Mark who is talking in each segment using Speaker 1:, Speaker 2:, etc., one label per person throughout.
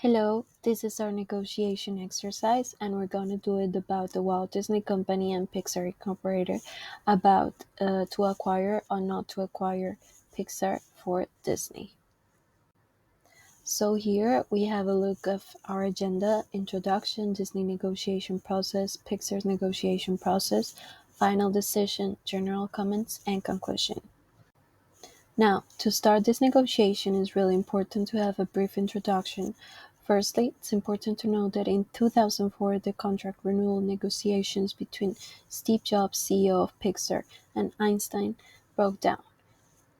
Speaker 1: Hello, this is our negotiation exercise, and we're going to do it about the Walt Disney Company and Pixar Incorporated about to acquire or not to acquire Pixar for Disney. So here we have a look of our agenda: introduction, Disney negotiation process, Pixar's negotiation process, final decision, general comments, and conclusion. Now, to start this negotiation, it's really important to have a brief introduction. Firstly, it's important to know that in 2004, the contract renewal negotiations between Steve Jobs, CEO of Pixar, and Einstein broke down.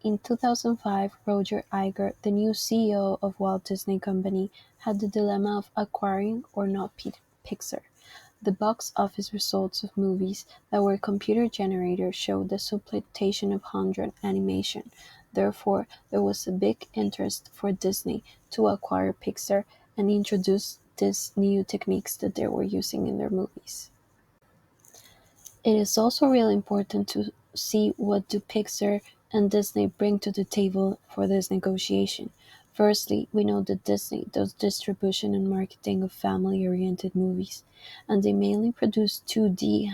Speaker 1: In 2005, Roger Iger, the new CEO of Walt Disney Company, had the dilemma of acquiring or not Pixar. The box office results of movies that were computer-generated showed the supplantation of hand-drawn animation. Therefore, there was a big interest for Disney to acquire Pixar and introduce these new techniques that they were using in their movies. It is also really important to see what do Pixar and Disney bring to the table for this negotiation. Firstly, we know that Disney does distribution and marketing of family-oriented movies, and they mainly produce 2D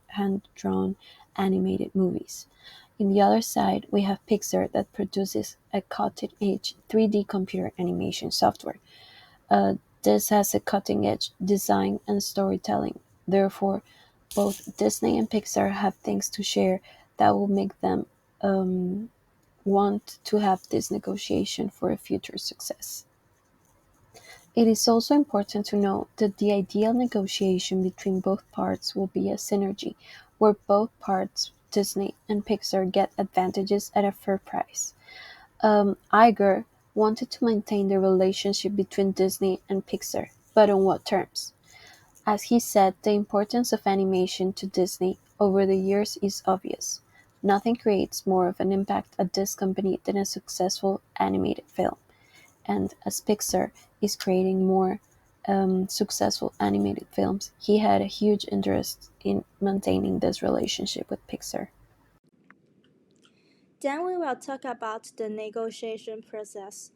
Speaker 1: hand-drawn animated movies. In the other side, we have Pixar that produces a cutting-edge 3D computer animation software. This has a cutting-edge design and storytelling. Therefore, both Disney and Pixar have things to share that will make them want to have this negotiation for a future success. It is also important to note that the ideal negotiation between both parts will be a synergy, where both parts, Disney and Pixar, get advantages at a fair price. Iger wanted to maintain the relationship between Disney and Pixar, but on what terms? As he said, the importance of animation to Disney over the years is obvious. Nothing creates more of an impact at this company than a successful animated film. And as Pixar is creating more successful animated films, he had a huge interest in maintaining this relationship with Pixar.
Speaker 2: Then we will talk about the negotiation process.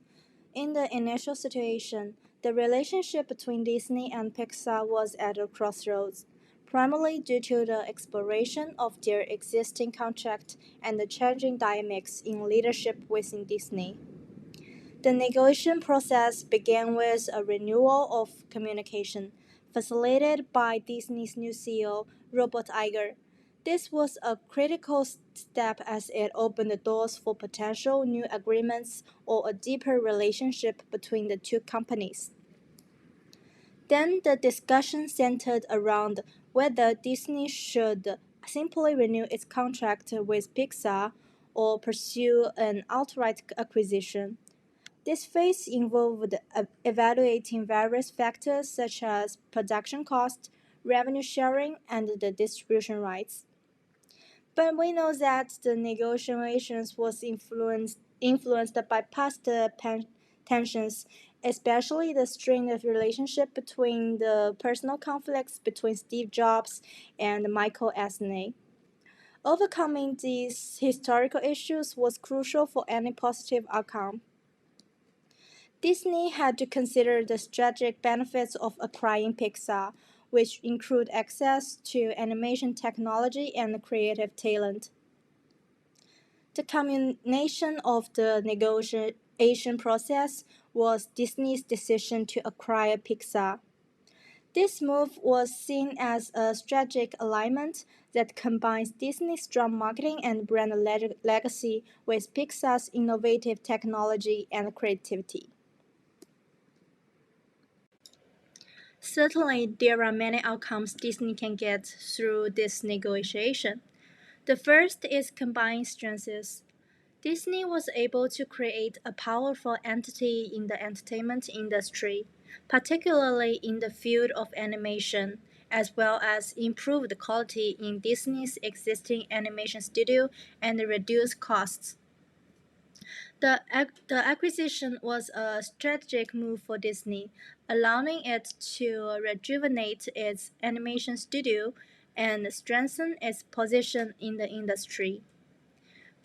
Speaker 2: In the initial situation, the relationship between Disney and Pixar was at a crossroads, primarily due to the expiration of their existing contract and the changing dynamics in leadership within Disney. The negotiation process began with a renewal of communication, facilitated by Disney's new CEO, Robert Iger. This was a critical step as it opened the doors for potential new agreements or a deeper relationship between the two companies. Then the discussion centered around whether Disney should simply renew its contract with Pixar or pursue an outright acquisition. This phase involved evaluating various factors such as production cost, revenue sharing, and the distribution rights. But we know that the negotiations was influenced by past tensions, especially the strained relationship between the personal conflicts between Steve Jobs and Michael Eisner. Overcoming these historical issues was crucial for any positive outcome. Disney had to consider the strategic benefits of acquiring Pixar, which include access to animation technology and creative talent. The culmination of the negotiation process was Disney's decision to acquire Pixar. This move was seen as a strategic alignment that combines Disney's strong marketing and brand legacy with Pixar's innovative technology and creativity. Certainly, there are many outcomes Disney can get through this negotiation. The first is combining strengths. Disney was able to create a powerful entity in the entertainment industry, particularly in the field of animation, as well as improve the quality in Disney's existing animation studio and reduce costs. The acquisition was a strategic move for Disney, allowing it to rejuvenate its animation studio and strengthen its position in the industry.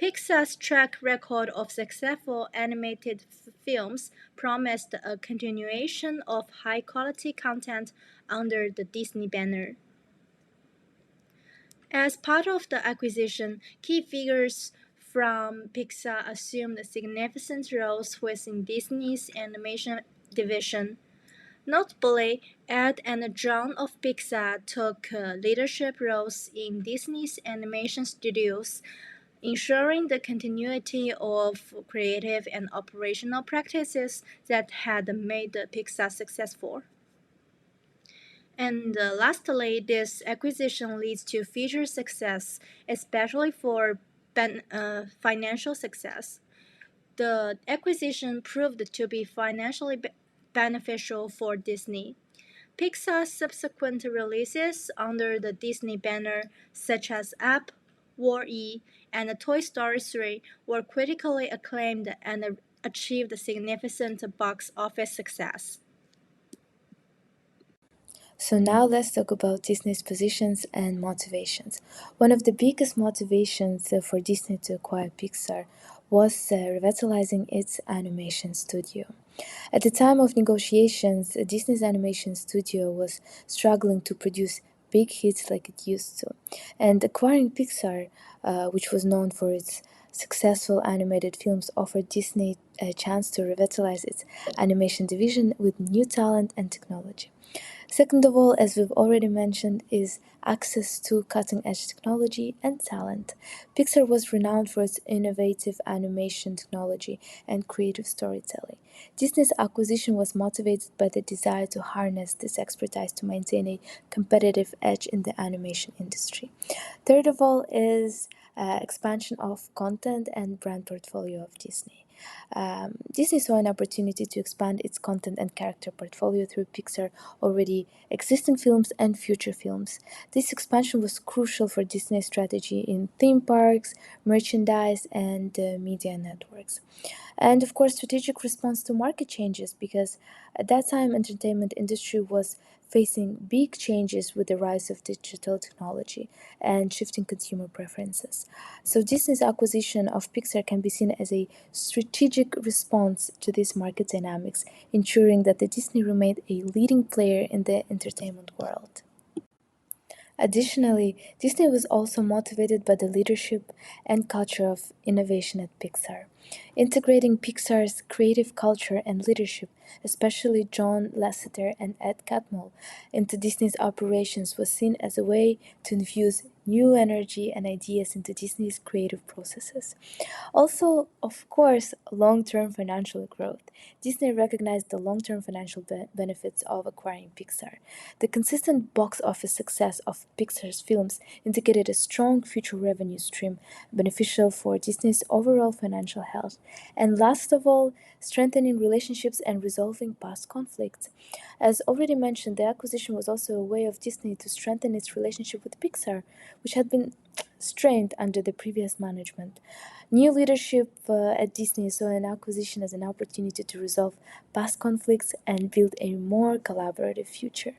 Speaker 2: Pixar's track record of successful animated films promised a continuation of high quality content under the Disney banner. As part of the acquisition, key figures from Pixar assumed significant roles within Disney's animation division. Notably, Ed and John of Pixar took leadership roles in Disney's animation studios, ensuring the continuity of creative and operational practices that had made Pixar successful. And lastly, this acquisition leads to future success, especially for financial success. The acquisition proved to be financially beneficial for Disney. Pixar's subsequent releases under the Disney banner, such as Up, Wall-E, and Toy Story 3, were critically acclaimed and achieved significant box office success.
Speaker 3: So now let's talk about Disney's positions and motivations. One of the biggest motivations for Disney to acquire Pixar was revitalizing its animation studio. At the time of negotiations, Disney's animation studio was struggling to produce big hits like it used to, and acquiring Pixar, which was known for its successful animated films, offered Disney a chance to revitalize its animation division with new talent and technology. Second of all, as we've already mentioned, is access to cutting edge technology and talent. Pixar was renowned for its innovative animation technology and creative storytelling. Disney's acquisition was motivated by the desire to harness this expertise to maintain a competitive edge in the animation industry. Third of all is expansion of content and brand portfolio of Disney. Disney saw an opportunity to expand its content and character portfolio through Pixar already existing films and future films. This expansion was crucial for Disney's strategy in theme parks, merchandise, and media networks. And of course, strategic response to market changes, because at that time, entertainment industry was facing big changes with the rise of digital technology and shifting consumer preferences. So Disney's acquisition of Pixar can be seen as a strategic response to these market dynamics, ensuring that the Disney remained a leading player in the entertainment world. Additionally, Disney was also motivated by the leadership and culture of innovation at Pixar. Integrating Pixar's creative culture and leadership, especially John Lasseter and Ed Catmull, into Disney's operations was seen as a way to infuse new energy and ideas into Disney's creative processes. Also, of course, long term financial growth. Disney recognized the long term financial benefits of acquiring Pixar. The consistent box office success of Pixar's films indicated a strong future revenue stream beneficial for Disney's overall financial health. And last of all, strengthening relationships and resolving past conflicts. As already mentioned, the acquisition was also a way of Disney to strengthen its relationship with Pixar, which had been strained under the previous management. New leadership at Disney saw an acquisition as an opportunity to resolve past conflicts and build a more collaborative future.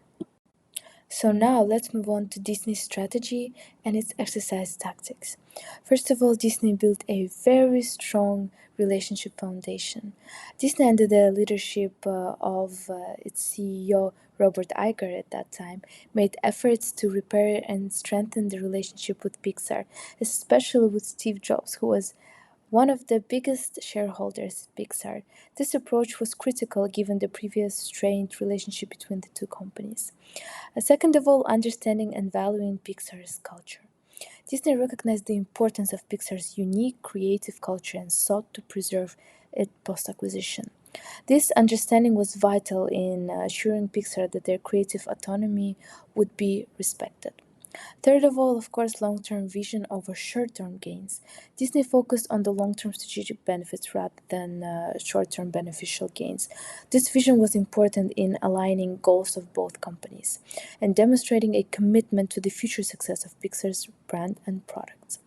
Speaker 3: So now let's move on to Disney's strategy and its exercise tactics. First of all, Disney built a very strong relationship foundation. Disney, under the leadership of its CEO Robert Iger at that time, made efforts to repair and strengthen the relationship with Pixar, especially with Steve Jobs, who was one of the biggest shareholders at Pixar. This approach was critical given the previous strained relationship between the two companies. Second of all, understanding and valuing Pixar's culture. Disney recognized the importance of Pixar's unique creative culture and sought to preserve it post acquisition. This understanding was vital in assuring Pixar that their creative autonomy would be respected. Third of all, of course, long term vision over short term gains. Disney focused on the long term strategic benefits rather than short term beneficial gains. This vision was important in aligning goals of both companies and demonstrating a commitment to the future success of Pixar's brand and products.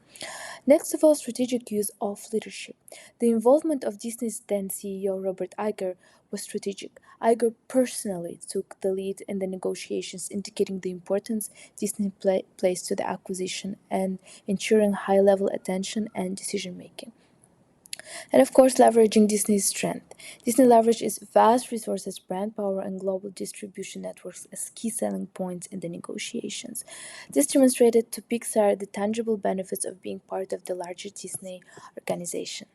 Speaker 3: Next of all, strategic use of leadership. The involvement of Disney's then CEO Robert Iger was strategic. Iger personally took the lead in the negotiations, indicating the importance Disney placed to the acquisition and ensuring high level attention and decision making. And of course, leveraging Disney's strength. Disney leveraged its vast resources, brand power, and global distribution networks as key selling points in the negotiations. This demonstrated to Pixar the tangible benefits of being part of the larger Disney organization.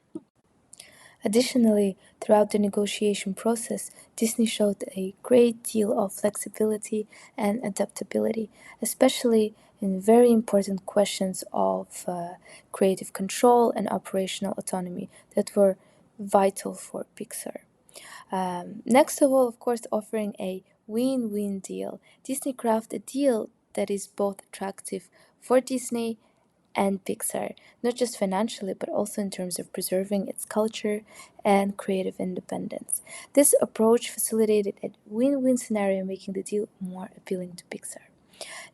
Speaker 3: Additionally, throughout the negotiation process, Disney showed a great deal of flexibility and adaptability, especially in very important questions of creative control and operational autonomy that were vital for Pixar. Next of all, of course, offering a win win deal. Disney crafted a deal that is both attractive for Disney and Pixar, not just financially, but also in terms of preserving its culture and creative independence. This approach facilitated a win win scenario, making the deal more appealing to Pixar.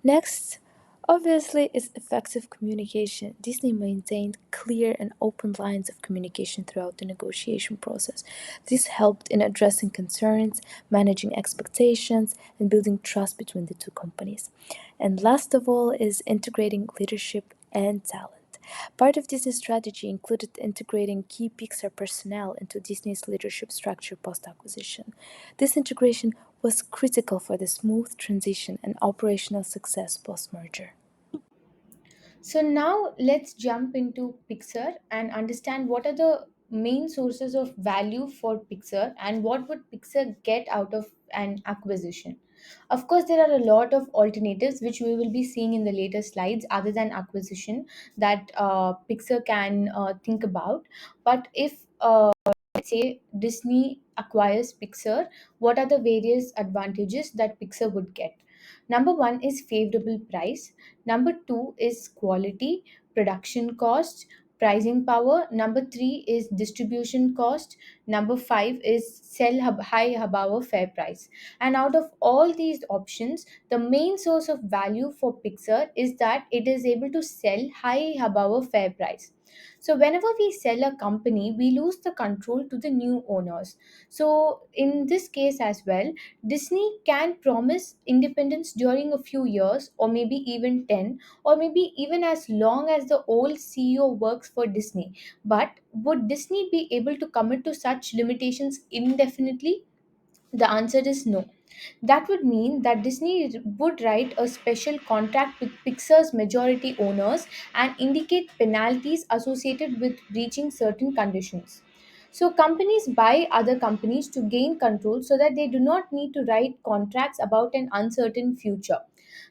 Speaker 3: Next, obviously, is effective communication. Disney maintained clear and open lines of communication throughout the negotiation process. This helped in addressing concerns, managing expectations, and building trust between the two companies. And last of all is integrating leadership and talent. Part of Disney's strategy included integrating key Pixar personnel into Disney's leadership structure post acquisition. This integration was critical for the smooth transition and operational success post merger.
Speaker 4: So now let's jump into Pixar and understand what are the main sources of value for Pixar and what would Pixar get out of an acquisition. Of course, there are a lot of alternatives which we will be seeing in the later slides other than acquisition that Pixar can think about. But if let's say Disney acquires Pixar, what are the various advantages that Pixar would get? Number one is favorable price. Number two is quality, production cost, pricing power. Number three is distribution cost. Number five is high above a fair price. And out of all these options, the main source of value for Pixar is that it is able to sell high above a fair price. So whenever we sell a company, we lose the control to the new owners. So in this case as well, Disney can promise independence during a few years, or maybe even 10, or maybe even as long as the old CEO works for Disney. But would Disney be able to commit to such limitations indefinitely? The answer is no. That would mean that Disney would write a special contract with Pixar's majority owners and indicate penalties associated with breaching certain conditions. So, companies buy other companies to gain control so that they do not need to write contracts about an uncertain future.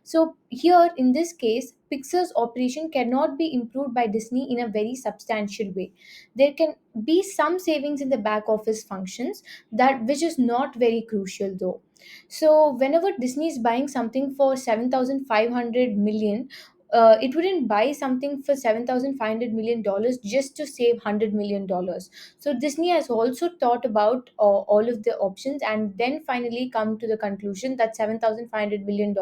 Speaker 4: So, here in this case, Pixar's operation cannot be improved by Disney in a very substantial way. There can be some savings in the back office functions, that which is not very crucial though. So whenever Disney is buying something for 7500 million, it wouldn't buy something for $7,500 million just to save $100 million. So Disney has also thought about all of the options and then finally come to the conclusion that $7,500 million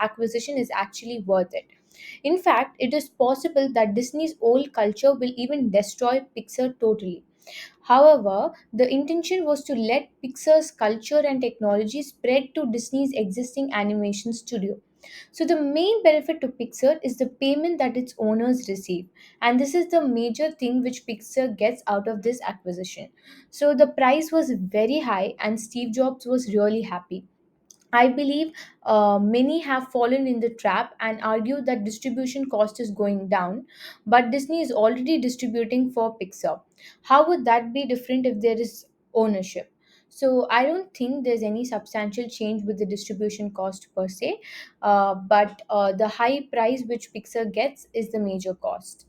Speaker 4: acquisition is actually worth it. In fact, it is possible that Disney's old culture will even destroy Pixar totally. However, the intention was to let Pixar's culture and technology spread to Disney's existing animation studio. So, the main benefit to Pixar is the payment that its owners receive, and this is the major thing which Pixar gets out of this acquisition. So, the price was very high, and Steve Jobs was really happy. I believe many have fallen in the trap and argue that distribution cost is going down, but Disney is already distributing for Pixar. How would that be different if there is ownership? So I don't think there's any substantial change with the distribution cost per se, but the high price which Pixar gets is the major cost.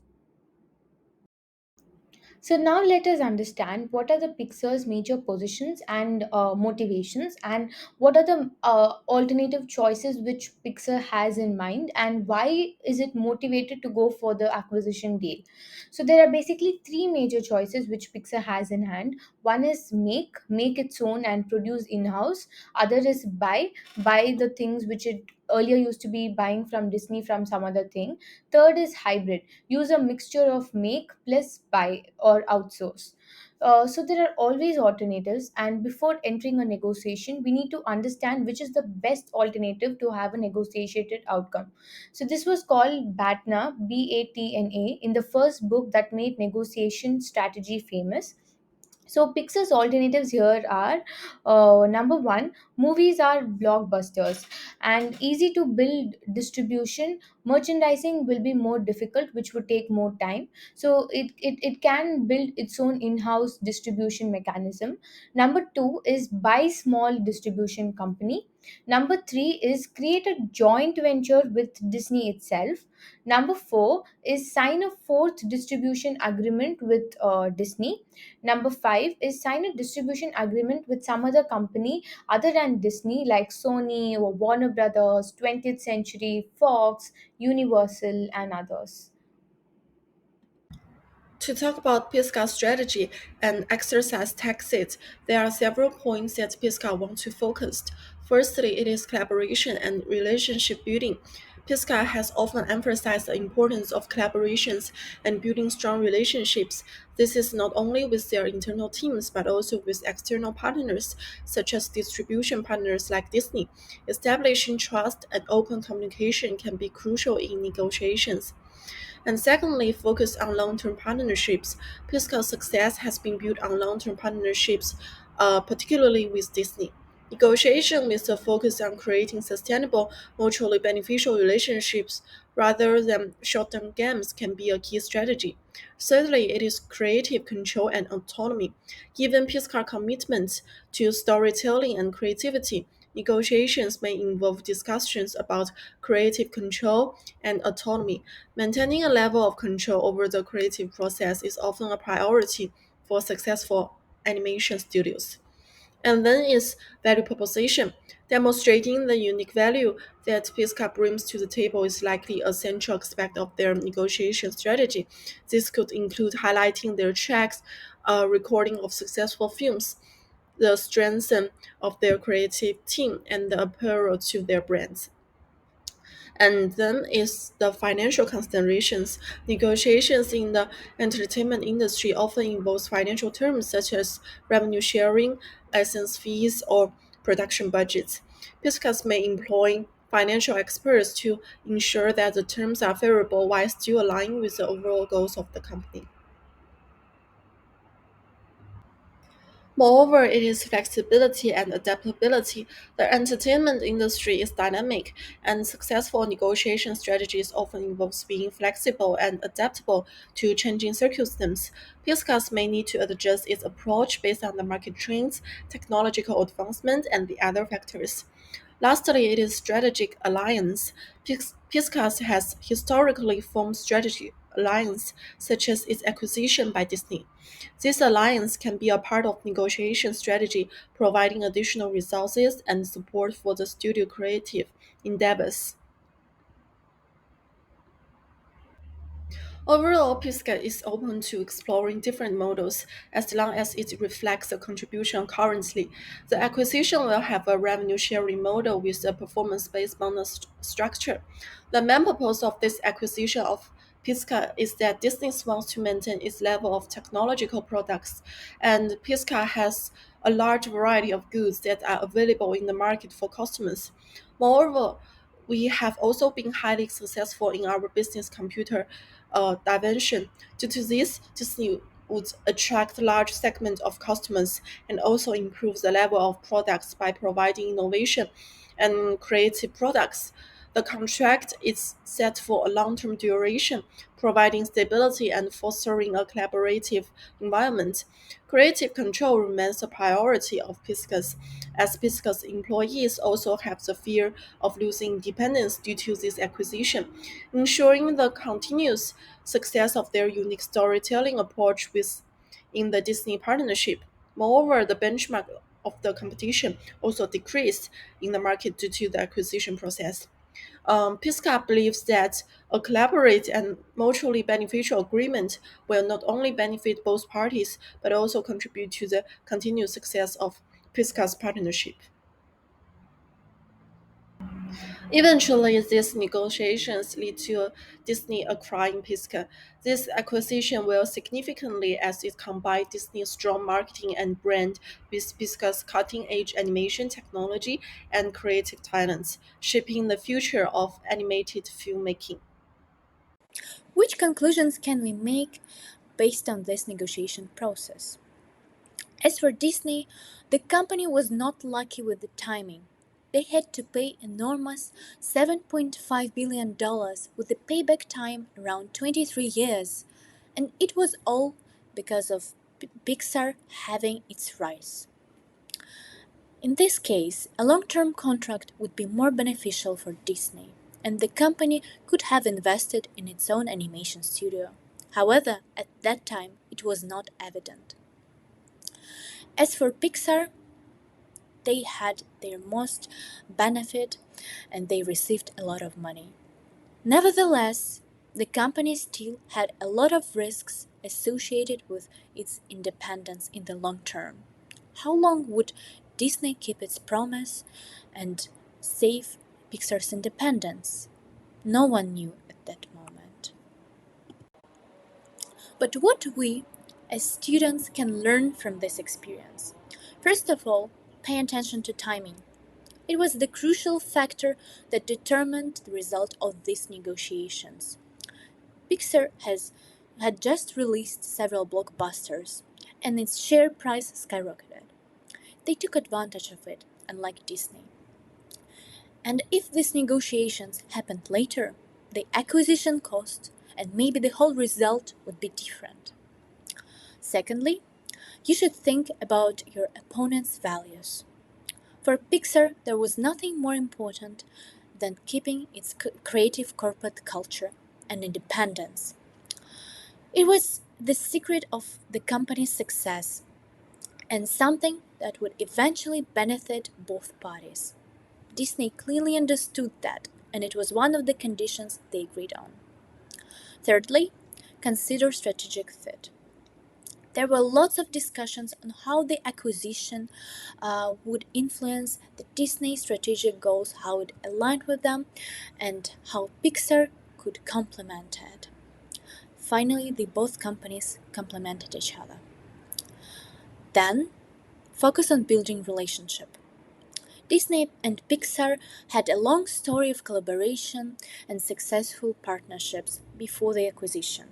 Speaker 4: So now let us understand what are the Pixar's major positions and motivations, and what are the alternative choices which Pixar has in mind, and why is it motivated to go for the acquisition deal. So there are basically three major choices which Pixar has in hand. One is make its own and produce in house. Other is buy the things which it earlier used to be buying from Disney from some other thing. Third is hybrid, use a mixture of make plus buy or outsource. So there are always alternatives, and before entering a negotiation, we need to understand which is the best alternative to have a negotiated outcome. So this was called BATNA, BATNA, in the first book that made negotiation strategy famous. So Pixar's alternatives here are number one, movies are blockbusters and easy to build distribution. Merchandising will be more difficult, which would take more time. So it can build its own in-house distribution mechanism. Number two is buy small distribution company. Number three is create a joint venture with Disney itself. Number four is sign a fourth distribution agreement with Disney. Number five is sign a distribution agreement with some other company other than Disney, like Sony or Warner Brothers, 20th Century, Fox, Universal, and others.
Speaker 5: To talk about Pisca's strategy and exercise tactics, there are several points that Pisca wants to focus. Firstly, it is collaboration and relationship building. Pisca has often emphasized the importance of collaborations and building strong relationships. This is not only with their internal teams but also with external partners, such as distribution partners like Disney. Establishing trust and open communication can be crucial in negotiations. And secondly, focus on long-term partnerships. Pisca's success has been built on long-term partnerships, particularly with Disney. Negotiation with a focus on creating sustainable, mutually beneficial relationships rather than short-term gains can be a key strategy. Thirdly, it is creative control and autonomy. Given Pisca's commitment to storytelling and creativity, negotiations may involve discussions about creative control and autonomy. Maintaining a level of control over the creative process is often a priority for successful animation studios. And then is value proposition. Demonstrating the unique value that Pisca brings to the table is likely a central aspect of their negotiation strategy. This could include highlighting their tracks, recording of successful films, the strength of their creative team, and the appeal to their brands. And then is the financial considerations. Negotiations in the entertainment industry often involves financial terms such as revenue sharing, license fees, or production budgets. Piscas may employ financial experts to ensure that the terms are favorable while still aligning with the overall goals of the company. Moreover, it is flexibility and adaptability. The entertainment industry is dynamic, and successful negotiation strategies often involves being flexible and adaptable to changing circumstances. Piscas may need to adjust its approach based on the market trends, technological advancement, and the other factors. Lastly, it is strategic alliance. Piscas has historically formed strategic alliance, such as its acquisition by Disney. This alliance can be a part of negotiation strategy, providing additional resources and support for the studio creative endeavors. Overall, Pisca is open to exploring different models as long as it reflects the contribution currently. The acquisition will have a revenue sharing model with a performance based bonus structure. The main purpose of this acquisition of Pisca is that Disney wants to maintain its level of technological products, and Pisca has a large variety of goods that are available in the market for customers. Moreover, we have also been highly successful in our business computer dimension. Due to this, Disney would attract large segment of customers and also improve the level of products by providing innovation and creative products. The contract is set for a long-term duration, providing stability and fostering a collaborative environment. Creative control remains a priority of Piscas, as Piscas employees also have the fear of losing independence due to this acquisition, ensuring the continuous success of their unique storytelling approach with in the Disney partnership. Moreover, the benchmark of the competition also decreased in the market due to the acquisition process. Pisca believes that a collaborative and mutually beneficial agreement will not only benefit both parties but also contribute to the continued success of Pisca's partnership. Eventually, these negotiations lead to Disney acquiring Pisca. This acquisition will significantly as it combined Disney's strong marketing and brand with Pisca's cutting-edge animation technology and creative talents, shaping the future of animated filmmaking.
Speaker 3: Which conclusions can we make based on this negotiation process? As for Disney, the company was not lucky with the timing. They had to pay enormous $7.5 billion with a payback time around 23 years, and it was all because of Pixar having its rights. In this case, a long term contract would be more beneficial for Disney, and the company could have invested in its own animation studio. However, at that time, it was not evident. As for Pixar, they had their most benefit and they received a lot of money. Nevertheless, the company still had a lot of risks associated with its independence in the long term. How long would Disney keep its promise and save Pixar's independence? No one knew at that moment. But what we, as students, can learn from this experience? First of all, pay attention to timing. It was the crucial factor that determined the result of these negotiations. Pixar had just released several blockbusters, and its share price skyrocketed. They took advantage of it, unlike Disney. And if these negotiations happened later, the acquisition cost and maybe the whole result would be different. Secondly, you should think about your opponent's values. For Pixar, there was nothing more important than keeping its creative corporate culture and independence. It was the secret of the company's success and something that would eventually benefit both parties. Disney clearly understood that, and it was one of the conditions they agreed on. Thirdly, consider strategic fit. There were lots of discussions on how the acquisition would influence the Disney strategic goals, how it aligned with them, and how Pixar could complement it. Finally, the both companies complemented each other. Then, focus on building relationship. Disney and Pixar had a long story of collaboration and successful partnerships before the acquisition.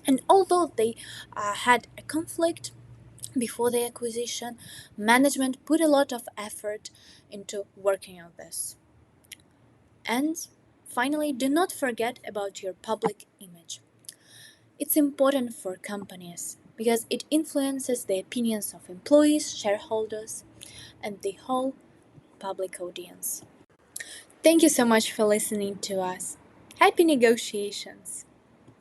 Speaker 3: And although they had a conflict before the acquisition, management put a lot of effort into working on this. And finally, do not forget about your public image. It's important for companies because it influences the opinions of employees, shareholders, and the whole public audience. Thank you so much for listening to us. Happy negotiations!